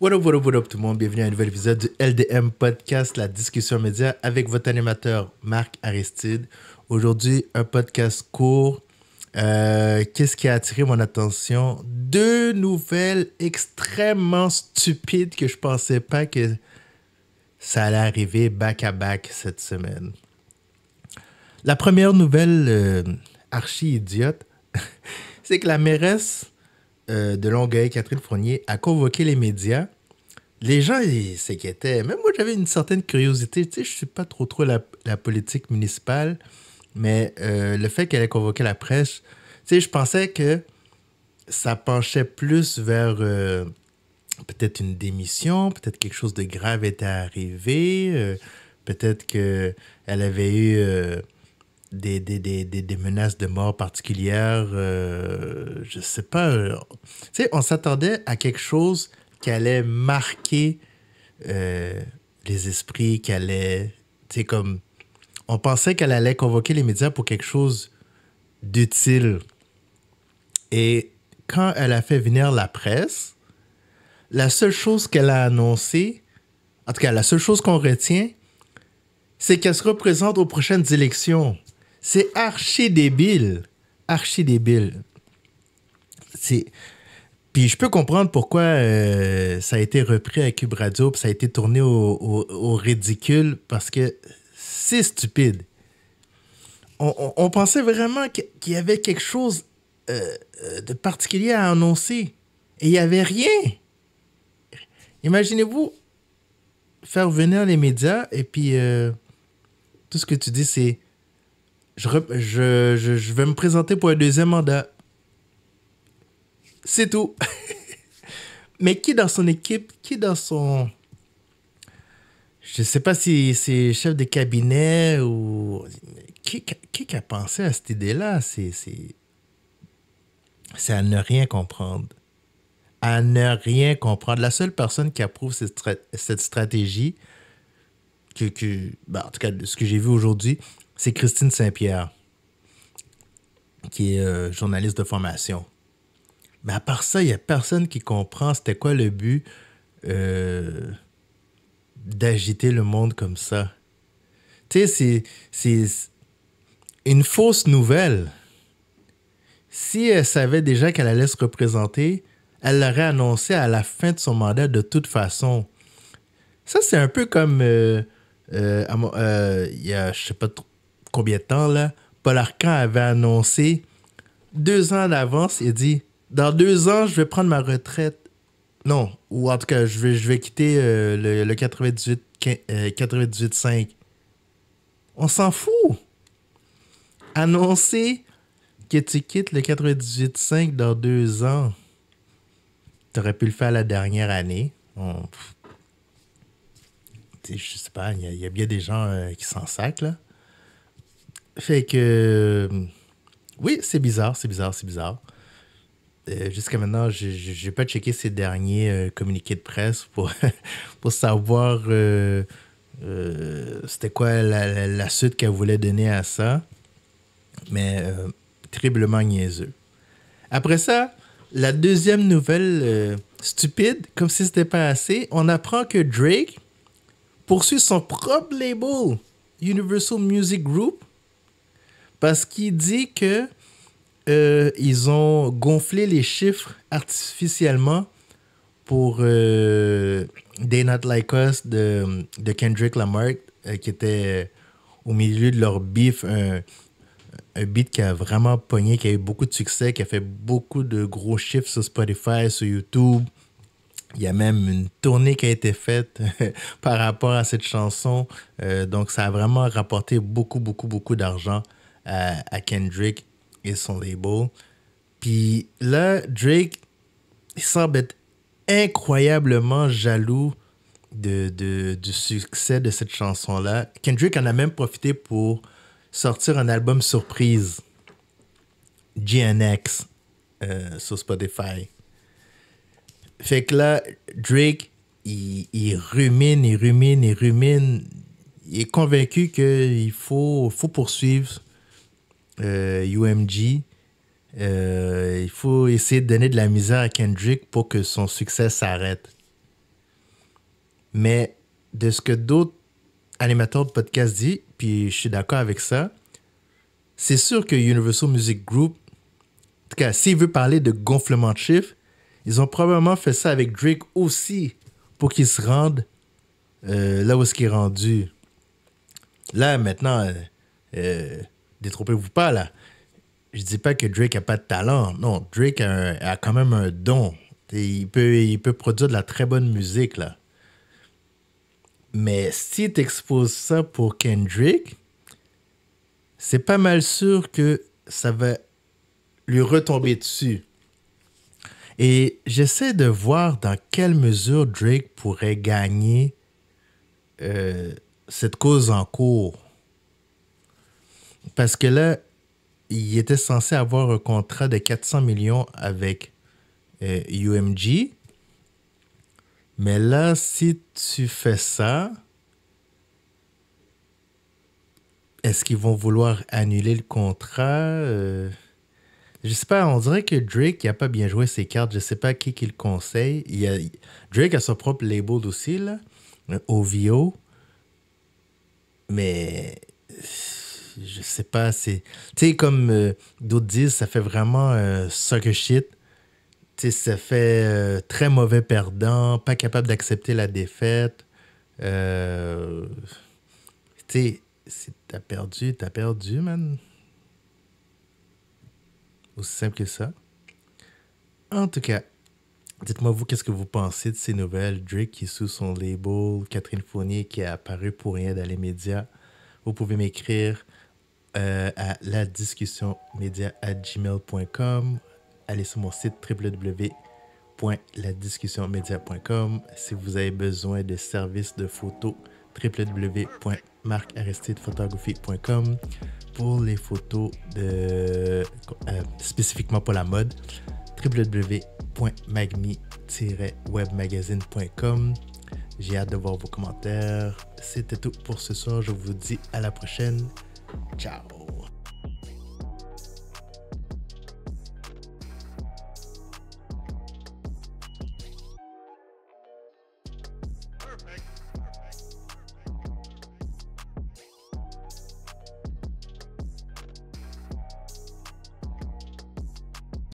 What up tout le monde, bienvenue à un nouvel épisode du LDM Podcast, la discussion média avec votre animateur Marc Aristide. Aujourd'hui, un podcast court. Qu'est-ce qui a attiré mon attention? Deux nouvelles extrêmement stupides que je pensais pas que ça allait arriver back-à-back cette semaine. La première nouvelle archi-idiote, c'est que la mairesse de Longueuil, Catherine Fournier, a convoqué les médias. Les gens, ils s'inquiétaient. Même moi, j'avais une certaine curiosité. Tu sais, je ne suis pas trop la politique municipale, mais le fait qu'elle ait convoqué la presse, tu sais, je pensais que ça penchait plus vers peut-être une démission, peut-être quelque chose de grave était arrivé, peut-être qu'elle avait eu des menaces de mort particulières. Je sais pas. Tu sais, on s'attendait à quelque chose qui allait marquer les esprits, qui allait. Tu sais, comme. On pensait qu'elle allait convoquer les médias pour quelque chose d'utile. Et quand elle a fait venir la presse, la seule chose qu'elle a annoncée, en tout cas, la seule chose qu'on retient, c'est qu'elle se représente aux prochaines élections. C'est archi débile. Archi débile. Puis je peux comprendre pourquoi ça a été repris à Cube Radio, puis ça a été tourné au ridicule, parce que c'est stupide. On pensait vraiment qu'il y avait quelque chose de particulier à annoncer. Et il n'y avait rien. Imaginez-vous faire venir les médias et puis tout ce que tu dis, c'est je vais me présenter pour un deuxième mandat. C'est tout. Mais qui dans son équipe, qui dans son... Je sais pas si c'est chef de cabinet ou... Qui a pensé à cette idée-là? C'est à ne rien comprendre. À ne rien comprendre. La seule personne qui approuve cette stratégie, en tout cas, ce que j'ai vu aujourd'hui, c'est Christine Saint-Pierre, qui est journaliste de formation. Mais à part ça, il n'y a personne qui comprend c'était quoi le but d'agiter le monde comme ça. Tu sais, c'est une fausse nouvelle. Si elle savait déjà qu'elle allait se représenter, elle l'aurait annoncé à la fin de son mandat de toute façon. Ça, c'est un peu comme il y a je sais pas combien de temps, là, Paul Arcand avait annoncé 2 ans d'avance, il a dit dans 2 ans, je vais prendre ma retraite. Non, ou en tout cas, je vais quitter le 98.5. On s'en fout. Annoncer que tu quittes le 98.5 dans 2 ans. T'aurais pu le faire la dernière année. Je sais pas, il y a bien des gens qui s'en sacent, là. Fait que... oui, c'est bizarre. Jusqu'à maintenant, je n'ai pas checké ces derniers communiqués de presse pour savoir c'était quoi la suite qu'elle voulait donner à ça. Mais terriblement niaiseux. Après ça, la deuxième nouvelle stupide, comme si c'était pas assez, on apprend que Drake poursuit son propre label, Universal Music Group, parce qu'il dit que ils ont gonflé les chiffres artificiellement pour They Not Like Us de Kendrick Lamar, qui était au milieu de leur beef, un beat qui a vraiment pogné, qui a eu beaucoup de succès, qui a fait beaucoup de gros chiffres sur Spotify, sur YouTube. Il y a même une tournée qui a été faite par rapport à cette chanson. Donc, ça a vraiment rapporté beaucoup d'argent à Kendrick et son label. Puis là, Drake, il semble être incroyablement jaloux du succès de cette chanson-là. Kendrick en a même profité pour sortir un album surprise, GNX, sur Spotify. Fait que là, Drake, il rumine. Il est convaincu qu'il faut poursuivre UMG. Il faut essayer de donner de la misère à Kendrick pour que son succès s'arrête. Mais de ce que d'autres animateurs de podcast disent, puis je suis d'accord avec ça, c'est sûr que Universal Music Group, en tout cas, s'il veut parler de gonflement de chiffres, ils ont probablement fait ça avec Drake aussi pour qu'il se rende là où est-ce qu'il est rendu. Là, maintenant, détrompez-vous pas, là. Je dis pas que Drake a pas de talent. Non, Drake a quand même un don. Et il peut produire de la très bonne musique, là. Mais si tu exposes ça pour Kendrick, c'est pas mal sûr que ça va lui retomber dessus. Et j'essaie de voir dans quelle mesure Drake pourrait gagner cette cause en cours. Parce que là, il était censé avoir un contrat de 400 millions avec UMG. Mais là, si tu fais ça, est-ce qu'ils vont vouloir annuler le contrat? Je sais pas, on dirait que Drake n'a pas bien joué ses cartes. Je sais pas qui le conseille. Drake a son propre label aussi, là, OVO. Mais je sais pas, c'est... Tu sais, comme d'autres disent, ça fait vraiment sucker shit. Tu sais, ça fait très mauvais perdant, pas capable d'accepter la défaite. Tu sais, si t'as perdu, man. Aussi simple que ça. En tout cas, dites-moi vous, qu'est-ce que vous pensez de ces nouvelles? Drake qui est sous son label, Catherine Fournier qui est apparue pour rien dans les médias. Vous pouvez m'écrire à ladiscussionmedia@gmail.com. Allez sur mon site www.ladiscussionmedia.com. Si vous avez besoin de services de photos, www.marcaristidephotographie.com. Pour les photos spécifiquement pour la mode, www.magmi-webmagazine.com. J'ai hâte de voir vos commentaires. C'était tout pour ce soir. Je vous dis à la prochaine. Ciao.